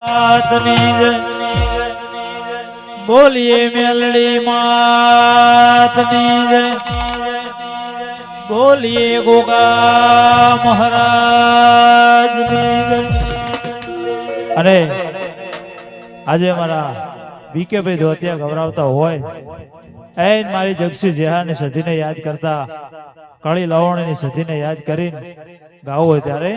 માતની જય બોલીએ મેલડી માતની જય બોલીએ ગોગા મહારાજની જય। અને આજે મારા બીકે ભાઈ ધોતિયા ગવરાવતા હોય એન મારી જગસી જેહાની સધીને યાદ કરતા કળી લવણની સધીને યાદ કરીને ગાવું હોય ત્યારે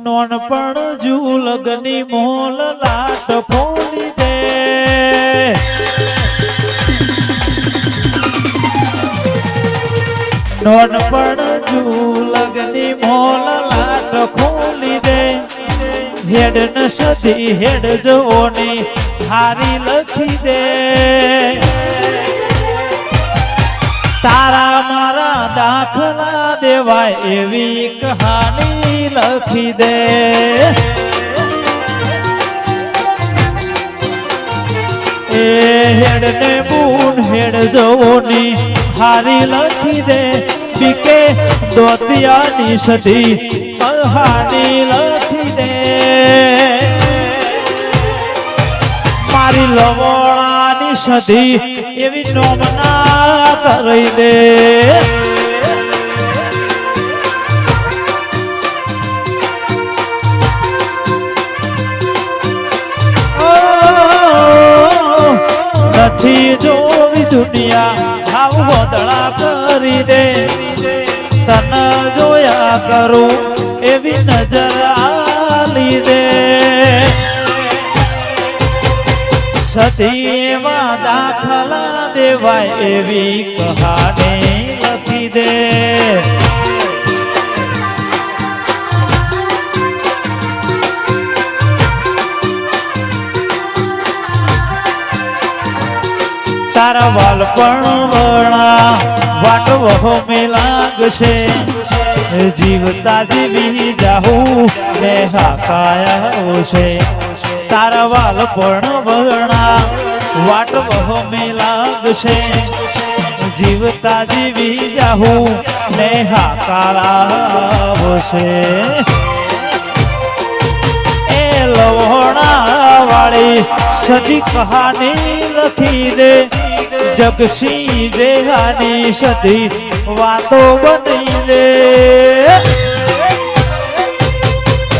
નોનપણ જુલગની મોલ લાટ ફોલી દે નોનપણ જુલગની મોલ લાટ ખોલી દે હેડ ન સદી હેડ જોની હારી લખી દે તારા મારા દાખલા દેવાય એવી કહાની લખી દે એ હેડ ને બૂન હેડ જોની હારી લખી દે બીકે દોતિયાની સદી કહાની લખી દે મારી લવણાની સદી એવી નોમના કરી દે નથી જોવી દુનિયા હાવ ગોદળા કરી દે તન જોયા કરું એવી નજર આલી દે સતીમાં દાખલા દેવાય એવી કહાની લખી દે તારા વાલ પણ વણા વાટ વહો લાગશે જીવતા જીવી જાહું ને હાકાયા છે તારા વાલ પણ વણા વાટ વહો લાગશે જીવતા જીવી જાહું ને હાકાયા છે એ લવણા વાળી સદી કહાની લખી દે જગસી જેહાની સદી વાતો બની દે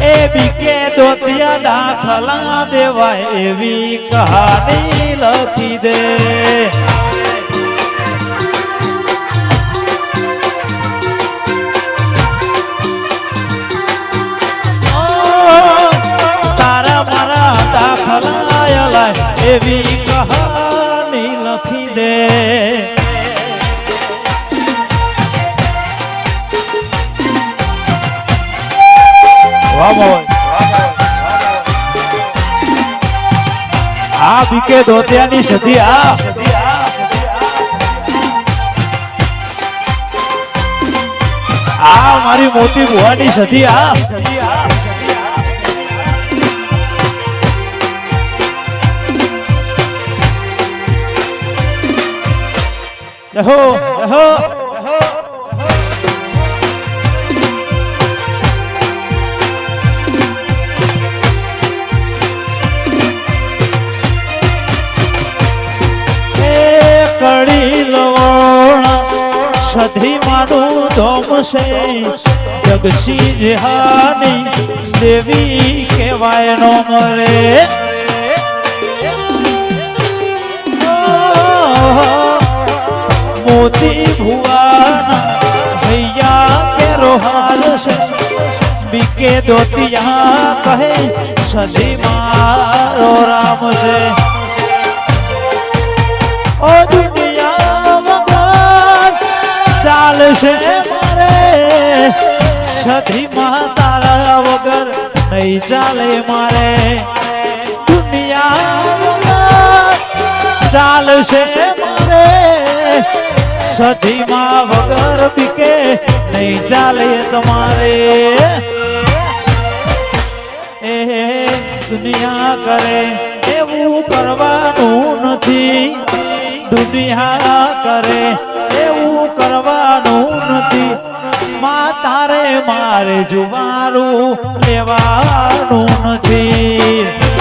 એ બીકે દોતિયા દાખલા દેવાય એવી કહાની લખી દે તારા મારા દાખલા એવી કહાની લખી દે આ બીકે દોતિયાની સદી આ મારી મોતી બુવાની સદી રહો રહો કડી લવણ સધી મારું ધોમ છે જગસી જેહાની દેવી કહેવાય નો મરે મોતી ભુવાના ભૈયા કે રોહાલ છે બીકે દોતિયા કહે સદી મારો રામ છે ઓ દુનિયા વગર ચાલશે મારે સદી માં તારા વગર નહીં ચાલે મારે દુનિયા વગર ચાલશે મારે સદીમાં વગર બીકે નહીં ચાલે તમારે એ દુનિયા કરે એવું કરવાનું નથી દુનિયા કરે એવું કરવાનું નથી માં તારે મારે જુવારું લેવાનું નથી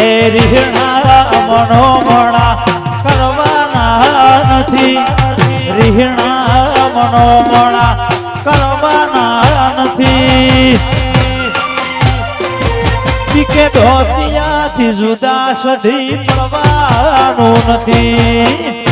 એ રીહણા મનોમણા કરવાના નથી રીહણા મનોમણા કરવાના નથી પીકે ધોતિયાથી જુદા સધી પડવાનું નથી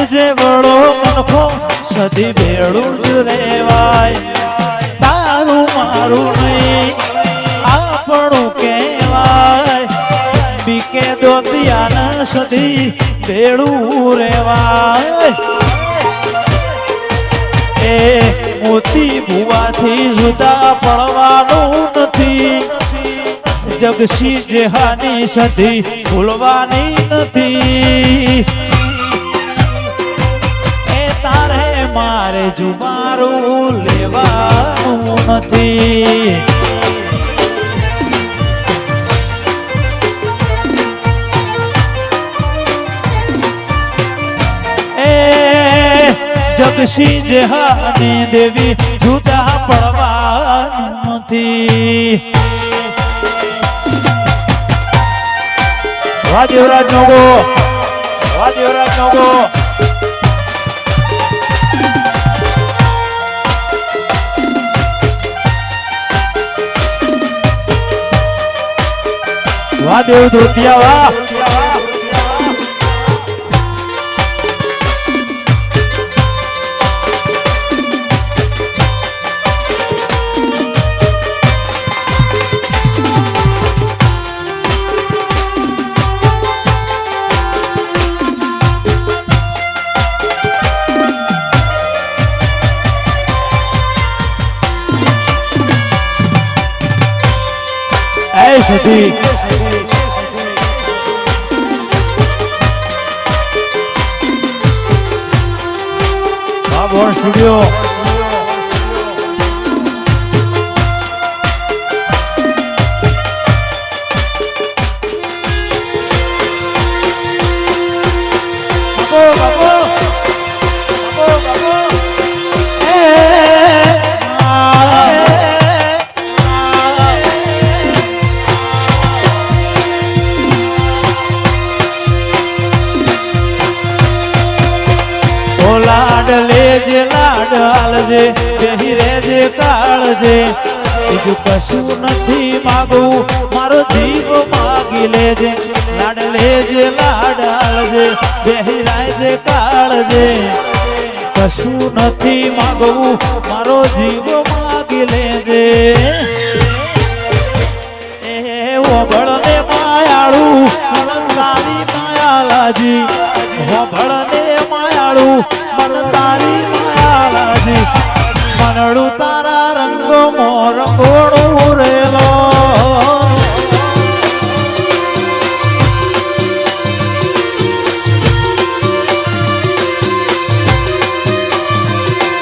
જે વડો મનખો સદી ભેળું જ રેવાય તારું મારું નહીં આપણું કહેવાય બીકે દોતિયાને સદી ભેળું રેવાય એ મોતી ભુવાથી જુદા પડવાનું નથી જગસી જેહાની સદી ભૂલવાની નથી મારે જુવારું લેવાનું નથી એ જગસી જેહાની દેવી જુદા પડવાનું નથી વાહ દેવરાજ નોગો વાહ દેવરાજ નોગો વાહ દેવ ધોતિયા વાહ એ સધી Born Studio લેજે લાડ હાલજે બેહી રેજે કાળજે બીજું કશું નથી માગું મારો જીવ માગી લેજે લાડ લેજે લાડ હાલજે બેહી રેજે કાળજે કશું નથી માગું મારો જીવ માગી લેજે એ ઓભળને માયાળું તારી માયા લાજી ઓભળને માયાળું તારી માયા લાજી મનડું તારા રંગો મોર ગોળું રેલો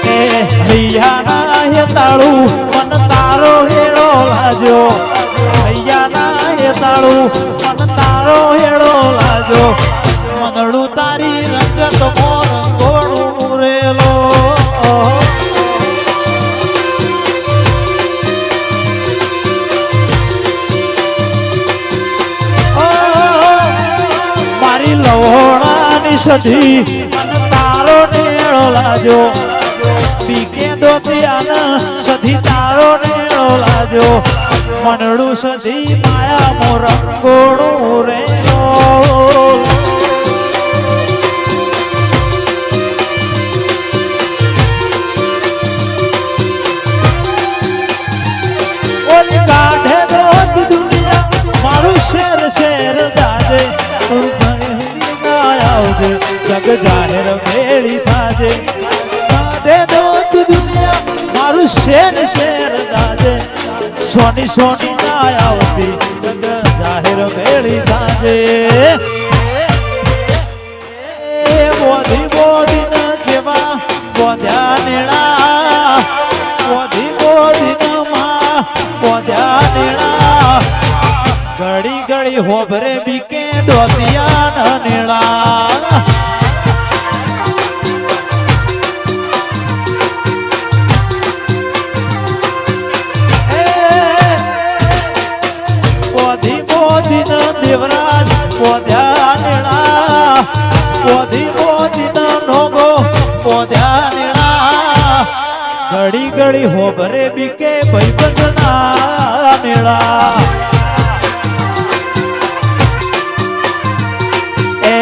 એ હૈયાના હે તાળું મન તારો હેડો લાજો હૈયાના હે તાળું મન તારો હેડો લાજો મનડું તારી રંગત મોર ગોળું રેલો મારી લવોણાની સધી અને તારો નેળો લાજો બીકે દોતિયાના સધી તારો નેળો લાજો મનડું સધી માયા મોર ગોળું રેલો કાઢે દોત દુનિયા મારું શેર શેર દાજે આવજે જગ જાહેર ભેળી થાજે કાઢે દોત દુનિયા મારું શેર શેર દાજે સોના મની સોની ના આવતી જાહેર મેળી જાજે બોધી બોધી ન જેવા બોધ્યા નેણા બોધી બોધી ન માં બોધ્યા નેણા ઘડી ઘડી હોભરે બીકે દોતિયા ન નેણા દેવરાજ પોધ્યા નેણા પોધી પોધી ન નોગો પોધ્યા નેણા ઘડી ઘડી હોભરે બીકે ભાઈબંધના નેણા એ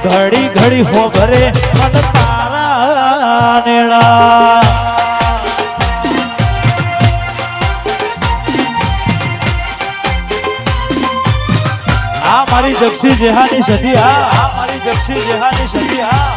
ઘડી ઘડી હોભરે મન તારા નેણા મારી જક્ષી જેહાની સદી આ મારી જક્ષી જેહાની સદી આ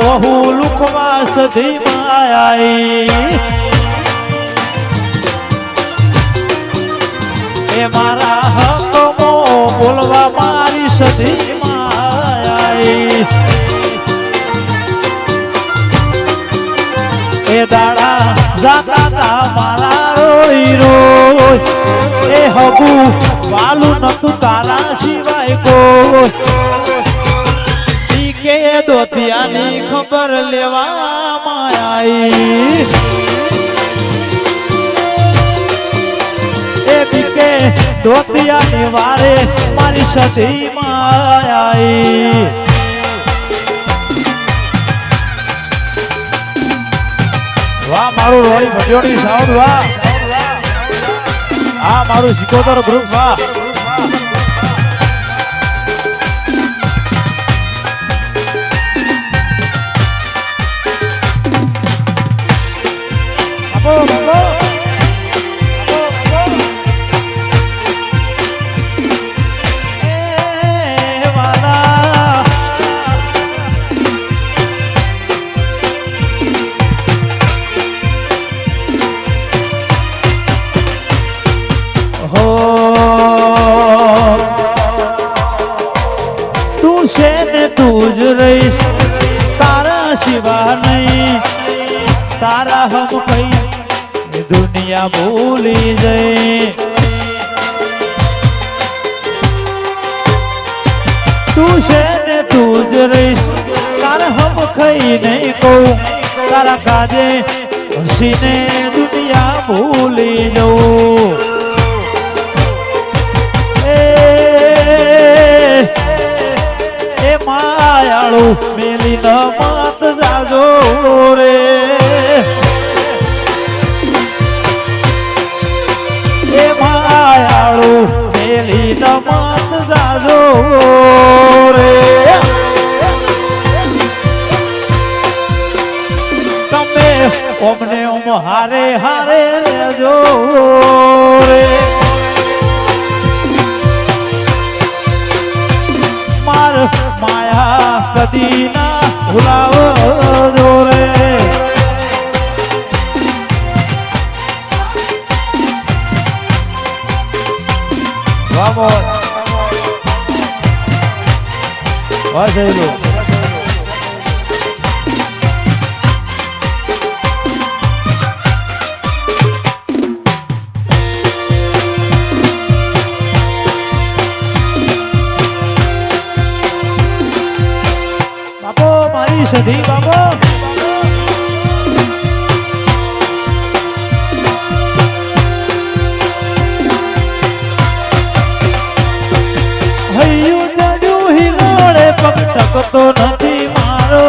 ઓહુ લુખવા સધી માયાઈ એ મારા હકમો બોલવા મારી સધી માયાઈ એ દાડા જાતા તા મારા રોઈ રોઈ એ હબુ વાલું નતું તારા સિવાય કોઈ કે દોતિયાની ખબર લેવામાં આવી એ બીકે દોતિયાની વારે મારી સદીમાં આવી વાહ મારું રોડી ભજોડી સાઉન્ડ વાહ આ મારું સિકોતર ગ્રુપ વાહ તું જ રહીશ તારા સિવા નહીં તારા હમ કઈ દુનિયા ભૂલી જઈ તું છે ને તું જ રહીશ તારા હમ કઈ નહીં કહું તારા કાજે હસીને દુનિયા ભૂલી જવું માયાળું મેલી ન મત જાજો રે એ માયાળું મેલી ન મત જાજો રે તમે ઓમને ઓમ હારે હારે લેજો રે માર માયા કદી ના ભૂલાવો રે વાહ જયલો સધી બાબો હૈયું ચડ્યું હિલોડે પગ ટકતો નથી મારો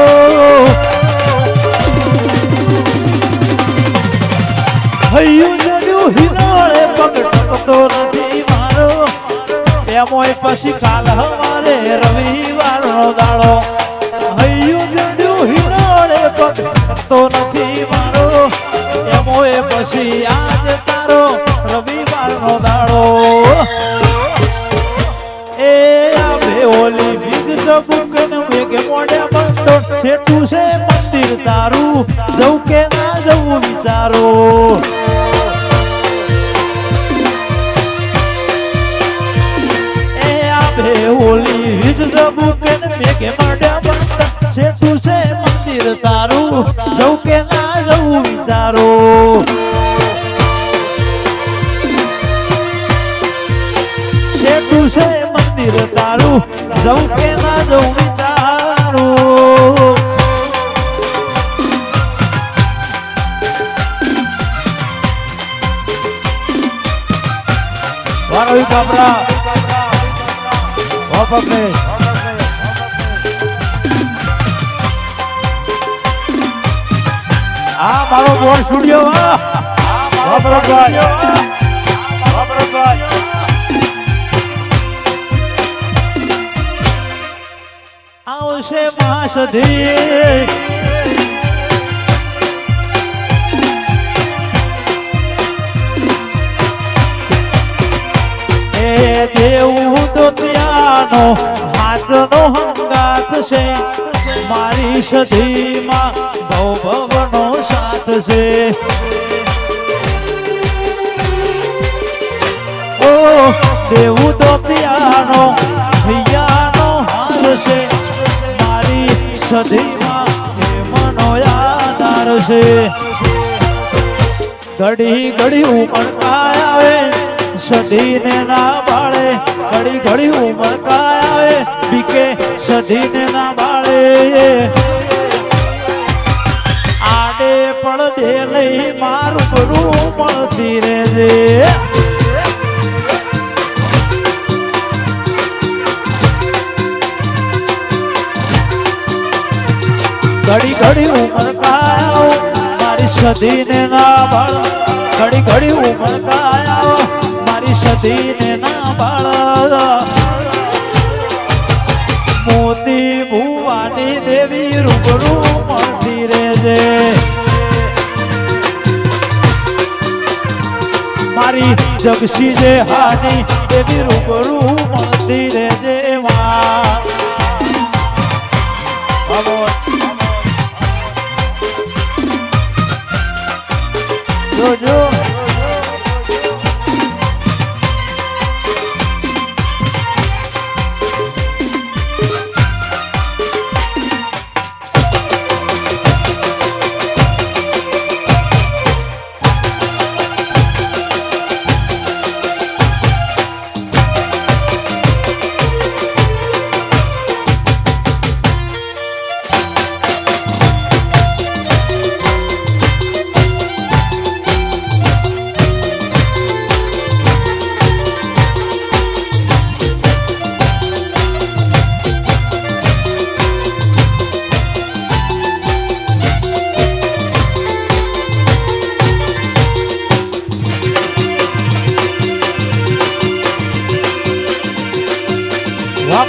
હૈયું ચડ્યું હિલોડે પગ ટકતો નથી મારો પછી કાલ હવારે રવિવાર નો દાડો હૈયું જડ્યું હિનોડે તો નથી મારો એમોય પછી આજ તારો રવિવાર નો દાડો એ આવે ઓલી બીજ ચબુકન વેગે મોઢ્યા બંધો છેટું છે મંદિર તારું જવું કે ના જવું વિચારો એ આવે ઓલી બીજ ચબુકન વેગે મોઢ્યા બંધો છેટું છે મંદિર તારું જવું કે ના જવું વિચારો છેટું છે મંદિર તારું જવું કે ના જવું વિચારું વારોઈ કાબરા વાપકને આ મારો બોર્ડ સ્ટુડિયો વાપરભાઈ આવશે માસધી એ દેવું તો ત્યાંનો હાથનો હંગાત છે મારી સધીમાં ભવનો સાથ છે ઓ દેવું તો ત્યાંનો હૈયાનો હાથ છે સધીમાં એ મનો યાદાર છે ઘડી ઘડી ઉમળકાય આવે સધીને ના બાળે ઘડી ઘડી ઉમળકાય આવે બીકે સધીને ના બાળે આડે પડદે લઈ મારું બરું મળતી રહેજે ઘડી ઘડી ઉમળકાયો મારી સધીને ના બાળ ઘડી ઘડી ઉમળકાયો મારી સધીને ના બાળ મોતી ભુવાની દેવી રૂબરૂ મળતી રહેજે મારી જગસી જે હાની દેવી રૂબરૂ મળતી રહેજે માં જોજો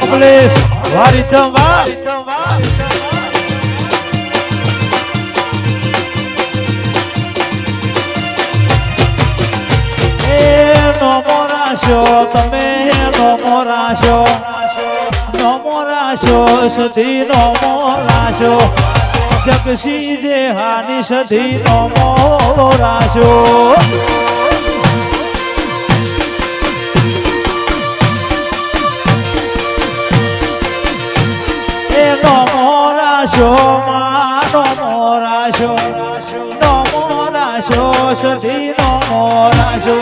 કમલેશ વારીતમ વા એ નો મોરાશો તમે નો મોરાશો સધી નો મોરાશો જગસી જે હાની સધી નો મોરાશો માનો મોરાશો નો મોરાશો સધી નો મોરાશો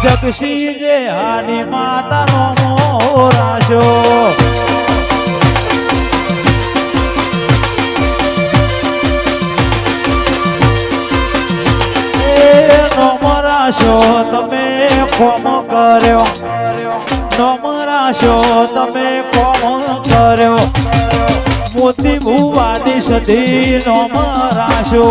જગસી જે હાની માતા નો મોરાશો નો મોરાશો તમે કોમ કર્યો નો મોરાશો તમે કોમ કર્યો મોતી ભુવાની સધી નો મરાશો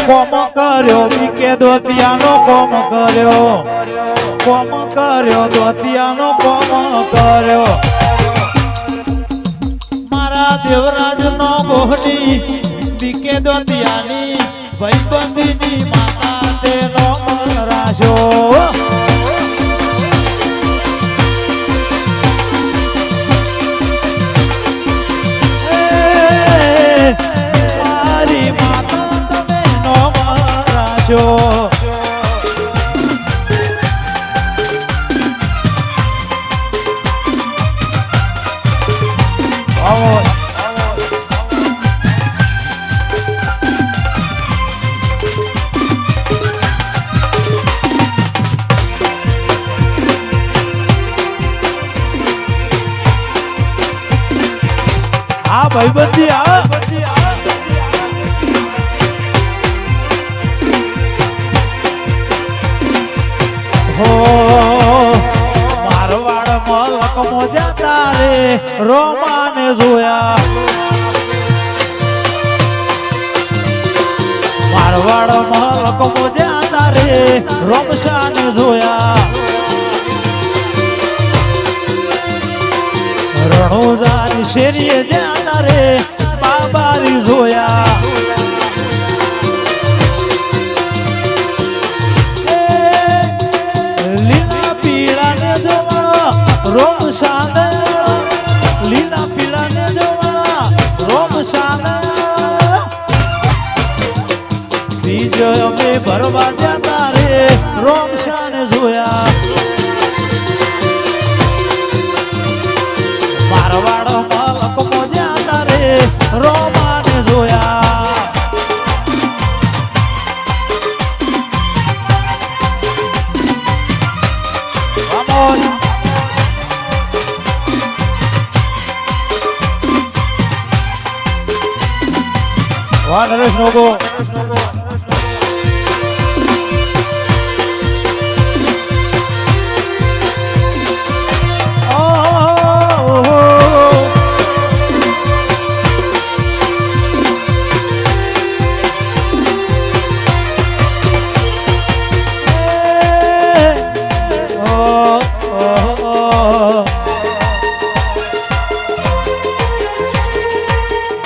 કોમ કર્યો બીકે દોતિયાનો કોમ કર્યો દોતિયાનો કોમ કર્યો મારા દેવરાજનો ગોહડી બીકે દોતિયાની ભાઈબંધીની માતા તેનો રાશો મારી માતા તમે નો રાશો ભાઈબંધી હો મારવાડ મલક મોજા તારે રોમાને જોયા મારવાડ મલક મોજા તારે રોમશાને જોયા રણોજાની શેરીએ જ્યાં તારે બાબારી જોયા લીલા પીળા ને જોવા રોમ સાદ લીલા પીળા ને જોવા રોમ સાદ બીજ અમે ભરવા જ્યાં તારે રોમ શાને જોયા મારવાડ મલક મોજા તારે રોમાને જોયા વાહ નરેશ નોગો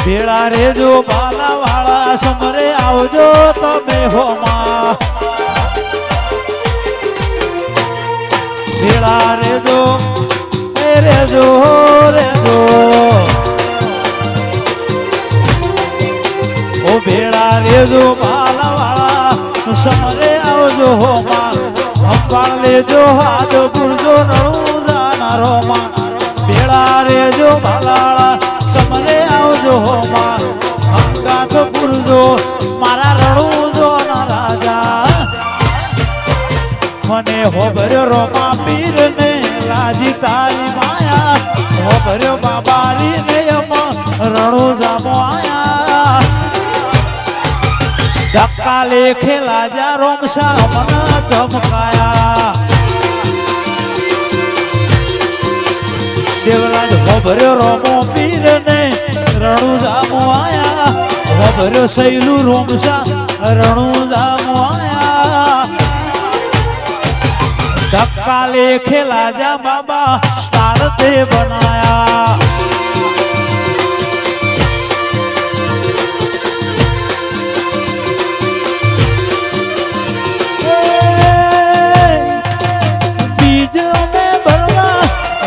ભેળા રેજો બાલા વાળા સમરે આવજો તમે હોમાં ભેળા રેજો રેજો રેજો ઓ ભેળા રેજો બાલા વાળા સમરે આવજો હોમાં અંબાળ લેજો હાથ ગુરજો નણું જાનારો માં ભેળા રેજો બાલાળા સમરે આવજો હોમાં અંગાત પુરજો મારા રણુજો ના રાજા મને હોભર્યો રોમા પીર ને લાજી તારી માયા હોભર્યો બાબારી ને રણુજા મોયા ધક્કા લેખે લાજા રોમશા મન ચમકાયા દેવરાજ હોભર્યો રોમો પીર ને રણુજા મોયા હોભર્યો સૈલું રોમશા રણુજા મોયા ધક્કા લેખે લાજા બાબા સ્ટાર તે બનાયા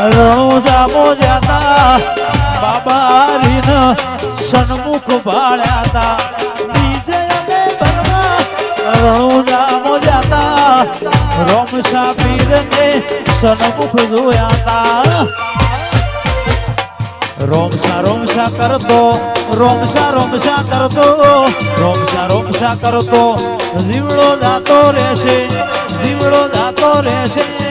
રણુજા મોજાતા બાબારીન સન્મુખ ભાળ્યાતા બીજે અમે બનવા રણુજા મોજાતા રોમશા પીરને સન્મુખ જોયાતા રોમશા રોમશા કરતો રોમશા રોમશા કરતો રોમશા રોમશા કરતો જીવડો જાતો રહેશે જીવડો જાતો રહેશે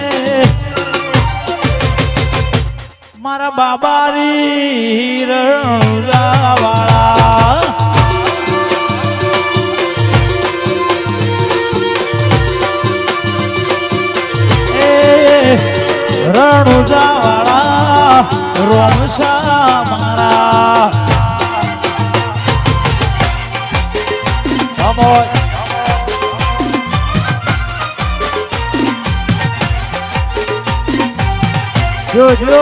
મારા બાબારી રણુજા વાળા રણુજા વાળા રોમશા મારા જો જો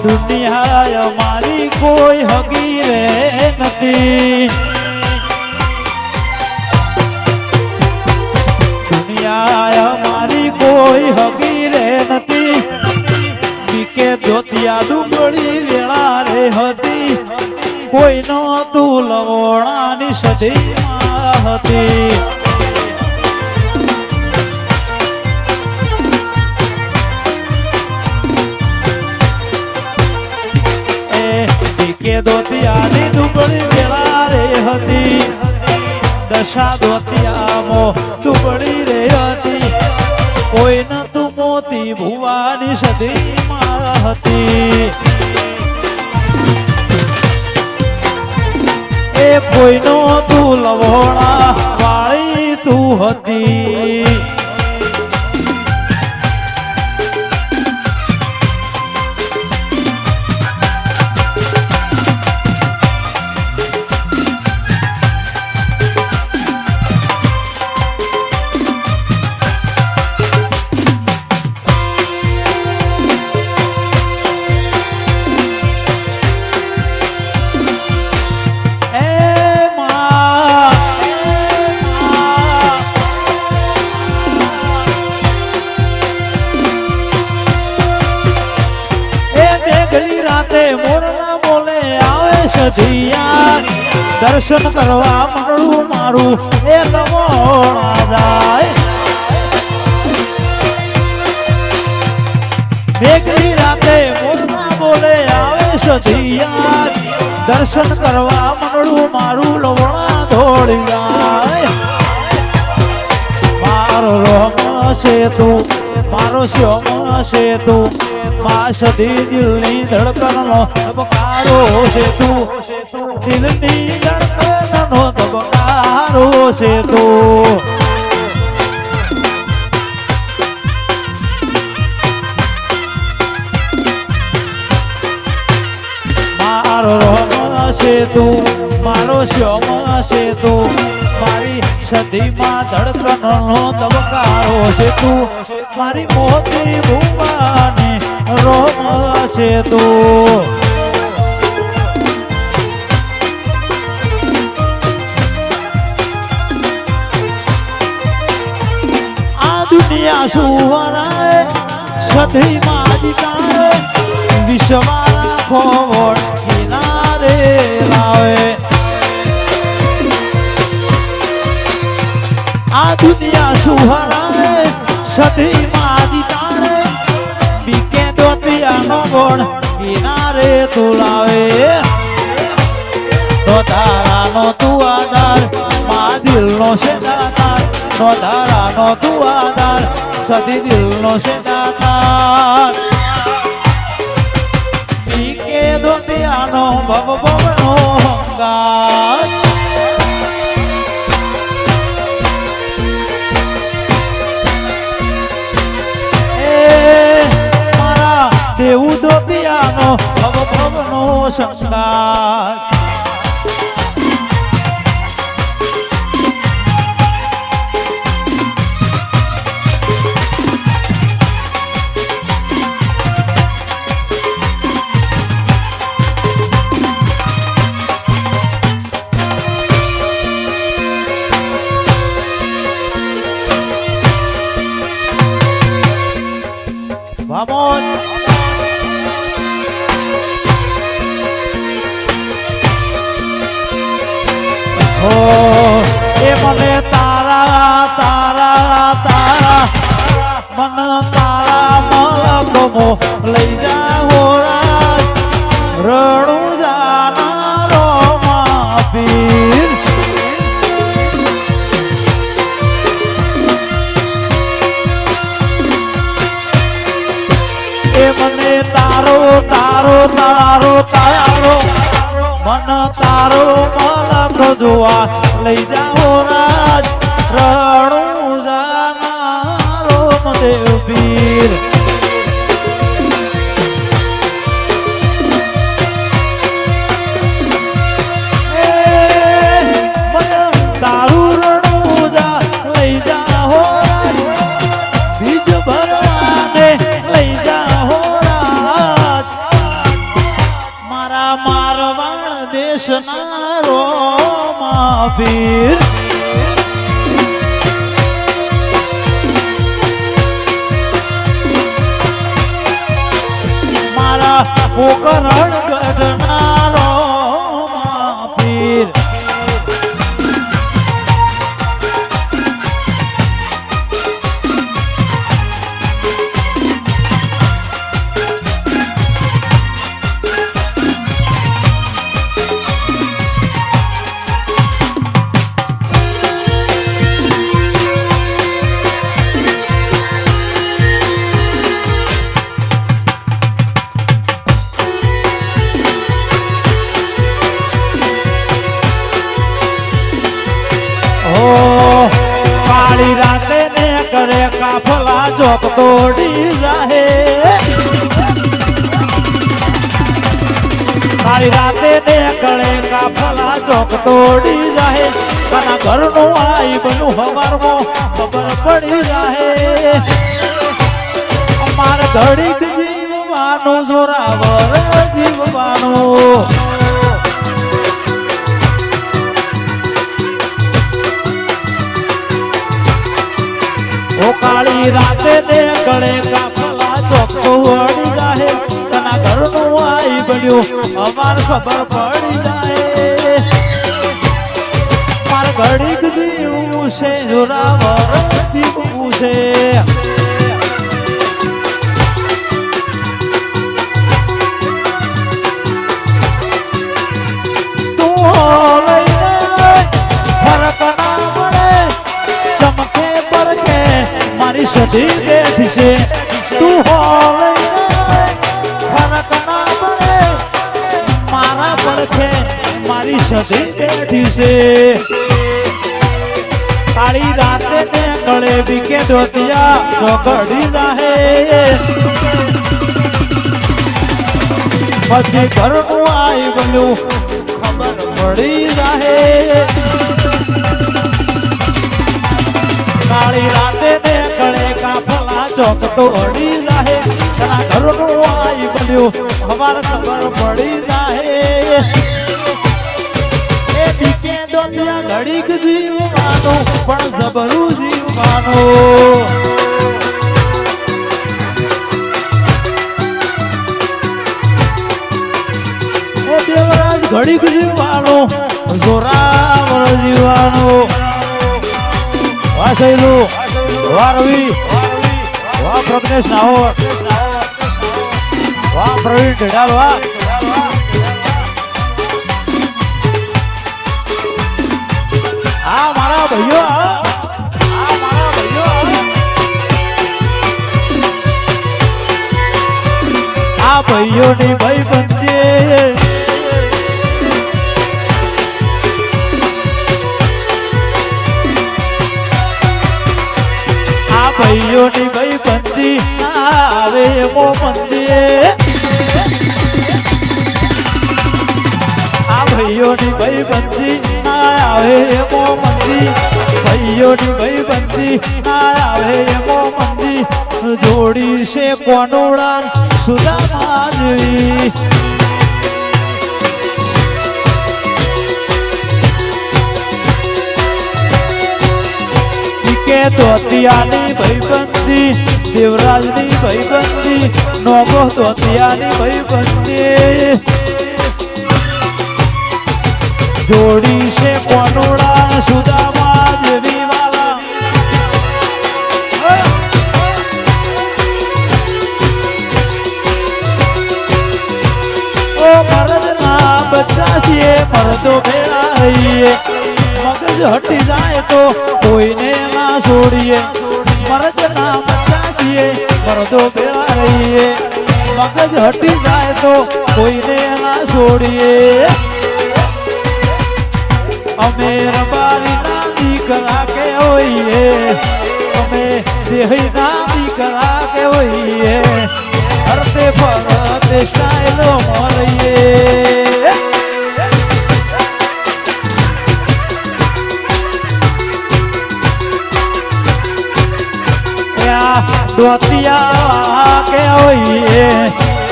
દુનિયા મારી કોઈ હગી રે નથી, દુનિયા મારી કોઈ હગી રે નથી, બીકે ધોતિયા ડુંગળી વેળા રે હતી, કોઈનો તું લવોણાની સદીમાં હતી. કે દોતિયાની દુબળી વેળા રે હતી, દશા દોતિયામો દુબળી રે હતી, કોઈ ન તું મોતી ભુવાની સદીમાં હતી. એ કોઈનો તું લવોણા વાળી તું હતી. મોરના બોલે આવે સધિયા, દર્શન કરવા મળું મારું એ લવોણા જાય. મેઘની રાતે મોરના બોલે આવે સધિયા, દર્શન કરવા મળું મારું લવોણા દોડી જાય. મારો રોમ છે તું, મારો શ્યોમ છે તું, માં સધી દિલની ધડકનનો ધબકારો છે તું, દિલની ધડકનનો ધબકારો છે તું. મારો રોમ છે તું, મારો શ્યોમ છે તું, મારી સદીમાં ધડકનનો ધબકારો છે તું, મારી મોતી ભૂવાની રોમ છે તું. આ દુનિયા સુવરાય સધીમાં જીતાય, વિશ્વાના ખોવડ કિનારે લાવે. આ દુનિયા સુવરાય સધીમાં જીતાય, બીકે દોતિયાનો ગોળ કિનારે તુલાવે. નો ધારાનો તું આધાર, મા દિલનો છે દાતાર, નો ધારાનો તું આધાર, સદી દિલનો છે દાતાર. બીકે દોતિયાનો ભવ ભવનો હંગાર. દેવું દોતિયાનો ભવનો સંસ્કાર. Vamos. એ મને તારા તારા તારા મન તારા મલકમો લઈ જા હોરા, રણું જાનારો માપીર. એ મને તારો તારો તારો તારો મન તારો મલક આંખ જોવા લઈ જાઓ રાજ રણું જાના રોમદેવ પીર તારું રણું જા લઈ જાઓ રાજ બીજ ભરવાને લઈ જાઓ રાજ મારા મારવાડ દેશના રોમા પીર મારા પોકરણ ગઢના રોમા પીર કાળી રાતે ને કરે કાફલા ચોક તોડી જાહે કાળી રાતે ને કરે કાફલા ચોક તોડી જાહે કના ઘરનું આઈ બનું હવારમાં ખબર પડી જાહે અમાર ઘડીક જીવવાનું જોરાવર જીવવાનું ઓ કાળી રાતે ને ગળે કાફલા ચોક વળી જાહે તના ઘરનું આઈ બન્યું અમાર ખબર પડી જાહે માર ઘડીક જીવું છે જોરાવર જીવવું છે તું લઈને ફરક ના મળે ચમકે પરકે મારી સધી બેઠી છે તું હોય ફરક ના પડે મારા પડખે મારી સધી બેઠી છે કાળી રાતે ને ગળે બીકે ધોતિયા ચોકડી જાહે પછી ઘરનું આઈ બન્યું ખબર પડી જાહે કાળી રાતે ને ગળે કાફલા ચોક તોડી જાહે તના ઘરનું આઈ બન્યું હવાર ખબર પડી જાહે એ બીકે દોતિયા ઘડીક જીવવાનું પણ જબરું જીવવાનું એ દેવરાજ ઘડીક જીવવાનું જોરાવર જીવવાનું વાહ શૈલુ વાહ રવિ વાહ પ્રજ્ઞેશ નાહોર વાહ પ્રવીણ ઢેડાલ વાહ આ મારા ભાઈઓ આ ભાઈઓની ભાઈબંધી ભાઈઓની ભાઈબંધી આવે મો મંદિર આ ભાઈઓની ભાઈબંધી આવે મો મંદિર ભાઈઓની ભાઈબંધી આવે મો મંદિર જોડી છે કોનોડા સુદામા જેવી કે ધોતિયાની ભાઈબંધી દેવરાજની ભાઈબંધી નોગો ધોતિયાની ભાઈબંધી જોડી છે કોનોડા સુદામા જેવી વાલા ઓ મરદના બચ્ચા છીએ મરદો ભેળા રહીએ મગજ હટી જાય તો કોઈને ના છોડીએ મરદના બચ્ચા છીએ મરદો ભેળા રહીએ મગજ હટી જાય તો કોઈને ના છોડીએ અમે રબારી ના દીકરા કે હોઈએ અમે દેહી ના દીકરા કે હોઈએ હરતે ફરતે સ્ટાઈલો મળીએ દોતિયા કે હોઈએ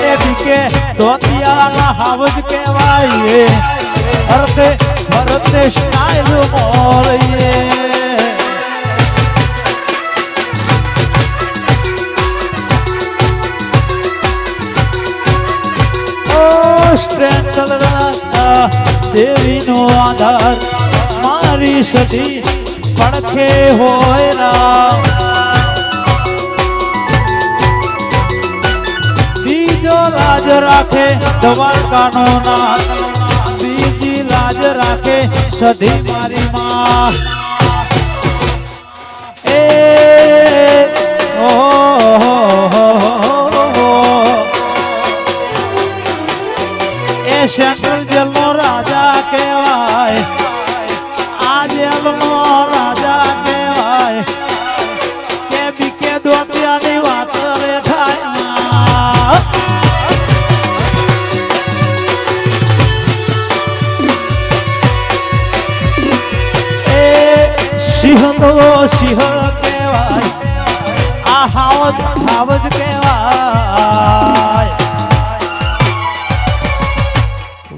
એ બીકે દોતિયા ના હાવજ કહેવાય હરતે ફરતે સ્ટાઈલ મળીએ દેવી નો આધાર મારી સતી પડખે હોય રામ બીજો લાજ રાખે દ્વારકાનો નાથ બીજી લાજ રાખે સધી મારી માં એ સેન્ટ્રલ જેલ નો રાજા કહેવાય આ જેલ નો રાજા કહેવાય કે બીકે દોતિયાની વાત રે થાય એ સિંહ તો સિંહ કહેવાય આ હાવજ હાવજ કહેવાય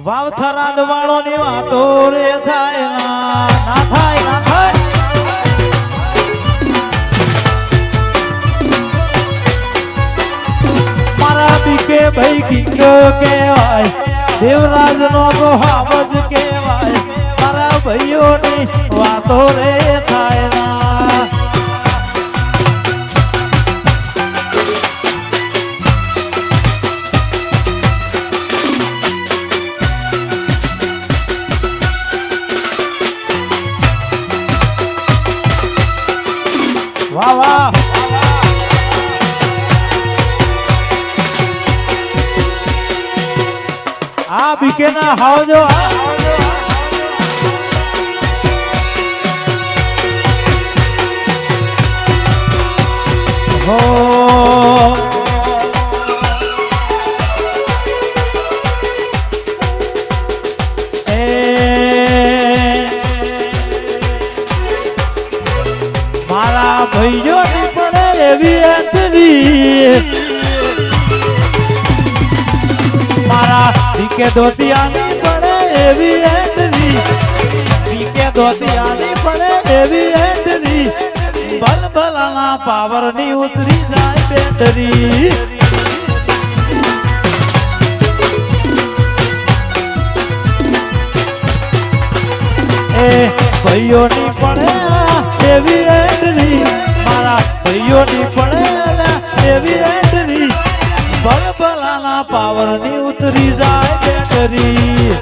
વાવથરાદ વાળો ની વાતો રે થાય ના થાય ના થાય મારા બીકે ભાઈ કિંગ કહેવાય દેવરાજ નો તો હાવજ કહેવાય મારા ભાઈઓ ની વાતો રે થાય ના વાહ વાહ આ બીકે ના હાવજો હો ભાઈઓ ની પડે એવી એન્ટ્રી મારા બીકે દોતિયાની પડે એવી એન્ટ્રી બીકે દોતિયાની પડે એવી એન્ટ્રી બલબલાના પાવર ની ઉતરી જાય બેટરી એ ભાઈઓ ની પડે એવી એન્ટ્રી મારા ભાઈઓ ની પડે એવી એન્ટ્રી બલબલાના પાવર ની ઉતરી જાય બેટરી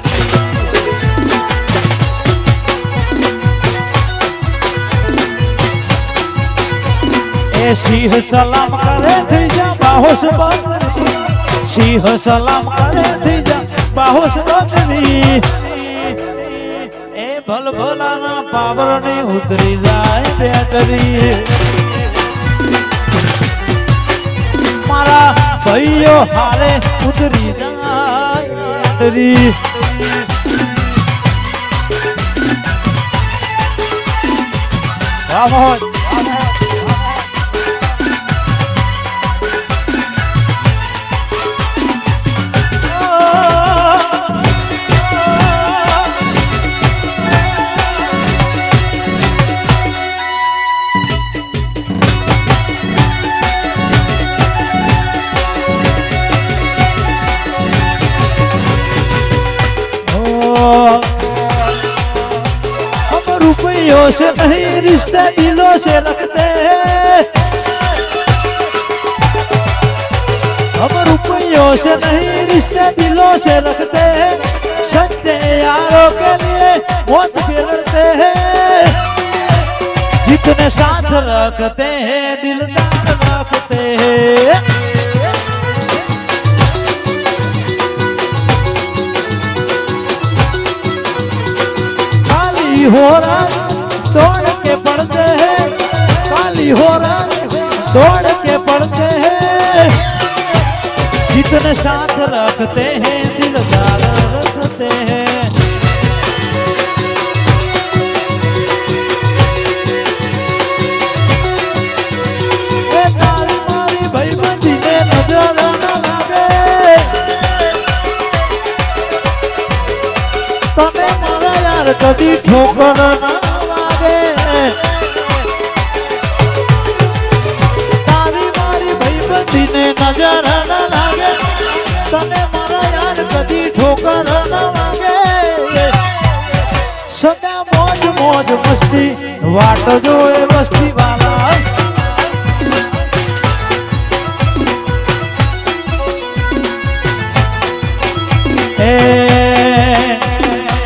એ સિંહ સલામ કરે થઈ જા બાહોશ બકરી સિંહ સલામ કરે થઈ જા બાહોશ બકરી એ ભલભલાના પાવર ની ઉતરી જાય બેટરી મારા ભાઈઓ હારે ઉતરી જાય બેટરી વાહ મોહન रुपयों से नहीं रिश्ते दिलों से रखते हम रुपयों से नहीं रिश्ते दिलों से रखते सच्चे यारों के लिए मौत भी लड़ते हैं जितने साथ रखते हैं दिलदार रखते हैं काली हो रहा दौड़ के पड़ते हैं, काली हो रहा दौड़ के पड़ते हैं, जितने साथ रखते हैं दिलदार रखते हैं। तारी मारी भाईबंधी ने नजर न लागे, तने मारा यार कदी ठोकर ना वागे। तारी मारी भाईबंधी ने नजर न लागे, तने मारा यार कदी ठोकर न वागे। सदा मौज मौज मस्ती वाट जोए बस्ती वाला,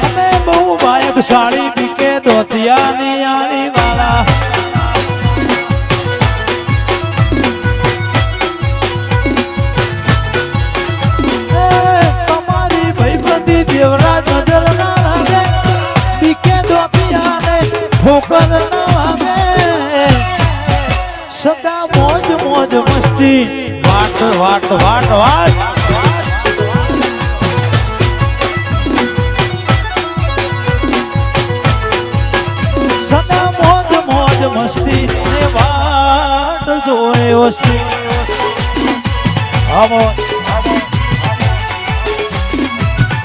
हमें बहु बायक साड़ी पीके धोतिया नियाली वाला। तुम्हारी भाईबंधी देवराज नजर ना लागे, पीके धोतिया ने ठोकर ना वागे। सदा मौज मौज मस्ती वाट वाट वाट वाट, मस्ती ने वाट जोए वस्ती।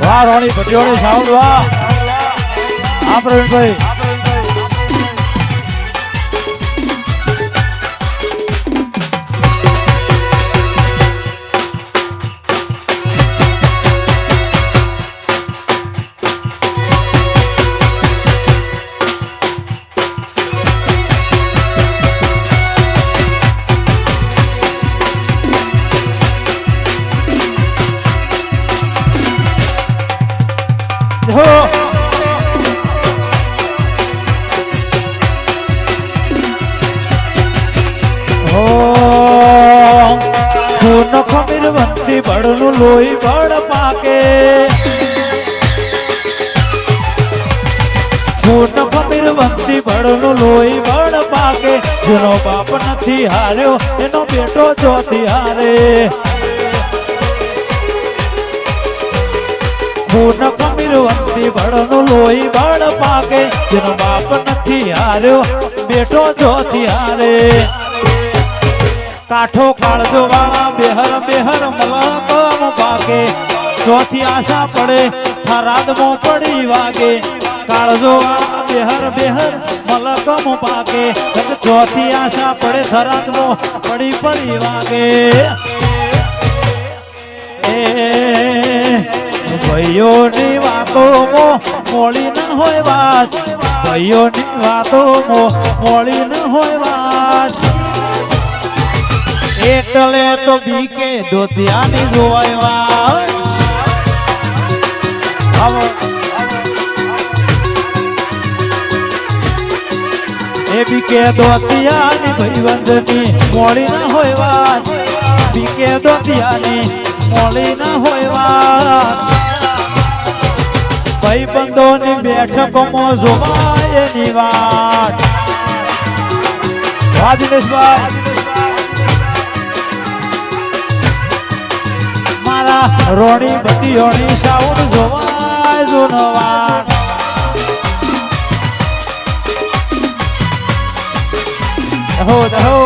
वाह रोनी भटियोनी साउंड वाह। प्रवीण भाई खमीर बंदी बड़नु लोई बड़ पाके, खून खमीर बंदी बड़नु लोई बड़ पाके। जेनो बाप नथी हार्यो एनो बेटो जोती हारे। खून खमीर बंदी बड़नु लोई बड़ पाके, जेनो बाप नथी हार्यो बेटो जोती हारे। काठो काळजो वाला बेहर बेहर मलकम पाके, चौथी आशा पड़े थराद मो पड़ी वागे। काळजो वाला बेहर बेहर मलकम पाके, चौथी आशा पड़े थराद मो पड़ी पड़ी वागे। भाईओ नी वातो मो मोड़ी न होय बात, भाईओ नी वातो मो मोड़ी न होय बात। એટલે તો બીકે ધોતિયાની જોવાયવા। એ બીકે ધોતિયાની ભાઈબંધની મોડી ના હોય વાત, બીકે ધોતિયાની મોડી ના હોય વાત। ભાઈબંધોની બેઠકોમાં જોવાય એની વાત। વાહ દિનેશભાઈ રોણી ભટિયોની સાઉન્ડ જોવાય જોનવાટ। દહો દહો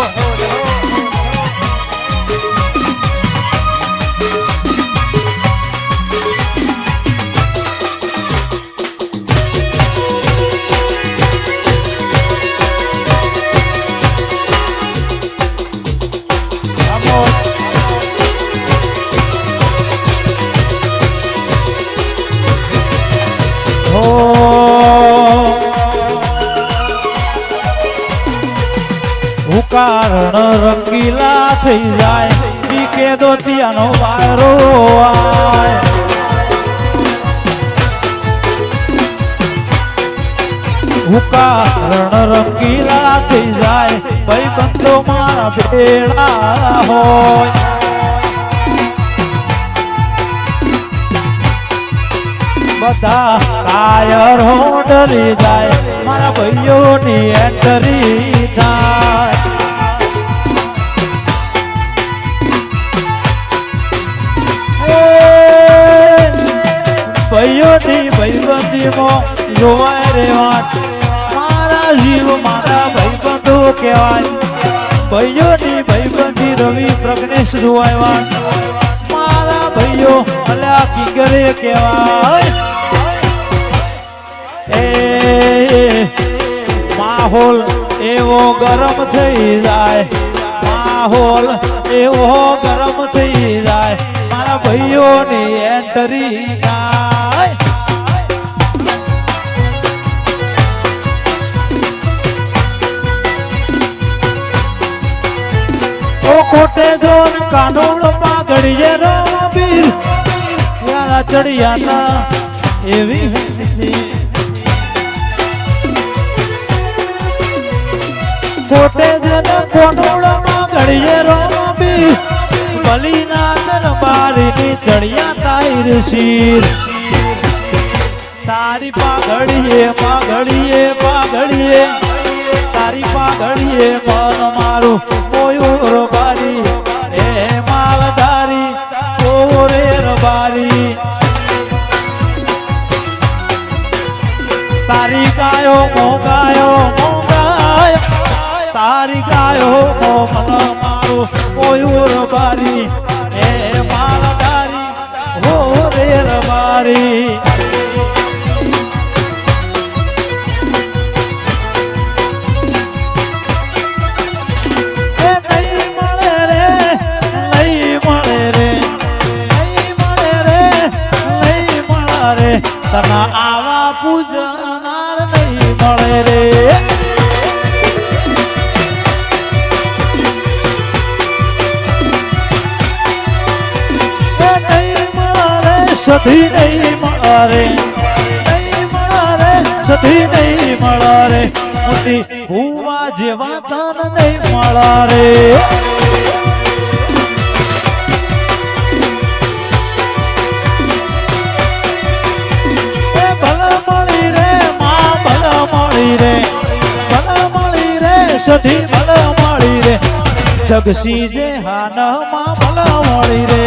કારણ રંગીલા થઈ જાય, બીકે ધોતિયાનો વાયરો આય। કારણ રંગીલા થઈ જાય, ભાઈબંધો મારા ભેળા હોય। બધા કાયરો ડરી જાય મારા ભાઈઓની એન્ટ્રી થાય ભાઈઓની ભાઈબંધીમાં જોવાય રે વાત મારા જીવ મારા ભાઈબંધો કહેવાય ભાઈઓની ભાઈબંધી રવિ પ્રજ્ઞેશ જોવાય વાત મારા ભાઈઓ અલ્યા કિંગરે કહેવાય એ માહોલ એવો ગરમ થઈ જાય માહોલ એવો ગરમ થઈ જાય મારા ભાઈઓની એન્ટ્રી થાય ઓ કોટે જોન કાનોડ પાઘડીએ રમીર યારા ચડિયાતા એવી હતી કોટે જોન કાનોડ પાઘડીએ રમીર બલીનાથ બારીની ચડિયાતા ઈરશીર તારી પાઘડીએ પાઘડીએ પાઘડીએ તારી પાઘડીએ મન મારું મોયુર બારી એ માલધારી ઓરેર બારી તારી ગાયો મોગાયો તારી ગાયો મન મારું મોયુર બારી એ માલધારી ઓરેર બારી તના આવા પૂજનાર નહીં મળે રે નહીં મળે સધી નહીં મળે નહીં મળે સધી નહીં મળે મોટી ભૂવા જેવા તન નહીં મળે રે સધી ભલ મળી રે જગસી જે હાનમાં ભલ મળી રે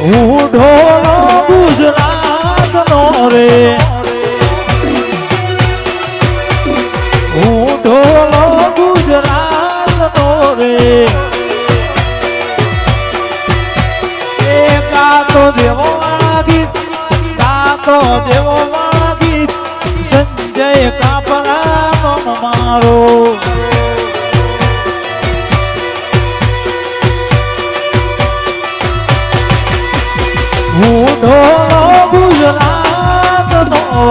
હું ઢોલો ગુજરાત નો રે હું ઢોલો ગુજરાત નો રે કાતો દેવો દેવો ગીત સંજય કાપરા મારો હું ઢોલો ગુજરાત નો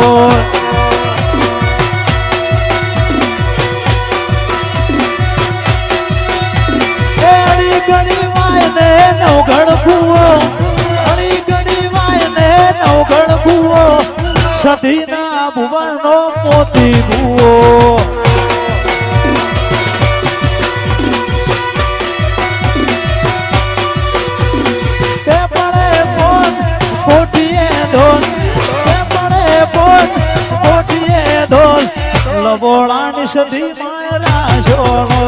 એડી ઘડી વાય ને નવગણ કુવો સધીના ભુવનનો મોતી ભૂવો તે પડે પોન કોઠીએ ધોન તે પડે પોન કોઠીએ ધોન લબોડાની સધી માયરા શોનો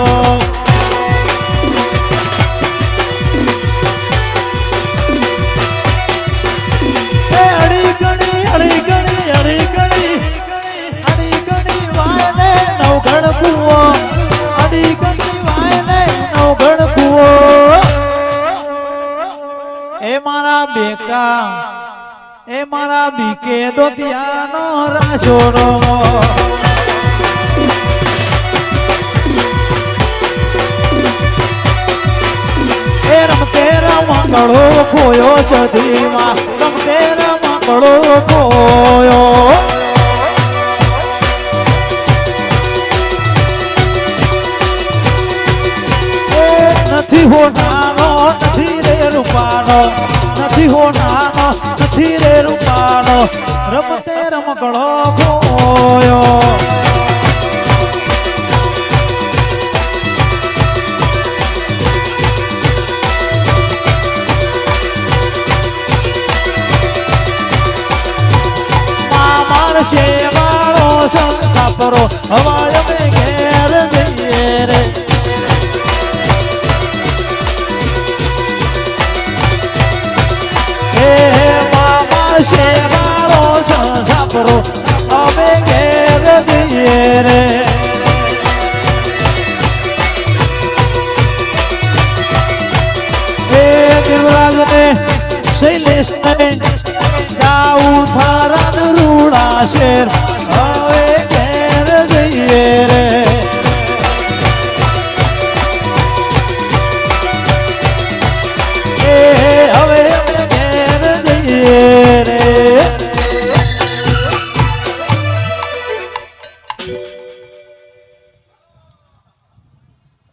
બેકા એ મારા બીકે દોતિયાનો રાશોરો એ રમતે રમકડો ખોયો સધીમાં રમતે રમકડો ખોયો નથી હોનાનો નથી રે રૂપાનો નથી હોનાનો નથી રે રૂપાનો રમતે રમકડો ખોયો સાપરો હવા અમે ઘેર જઈએ રે હે મામા શેવાળો સાપરો અમે ઘેર જઈએ રે દેવરાજને શૈલેષને ગાઉં થારા રૂડા શેર હવે ઘેર જઈએ રે હવે ઘેર જઈએ રે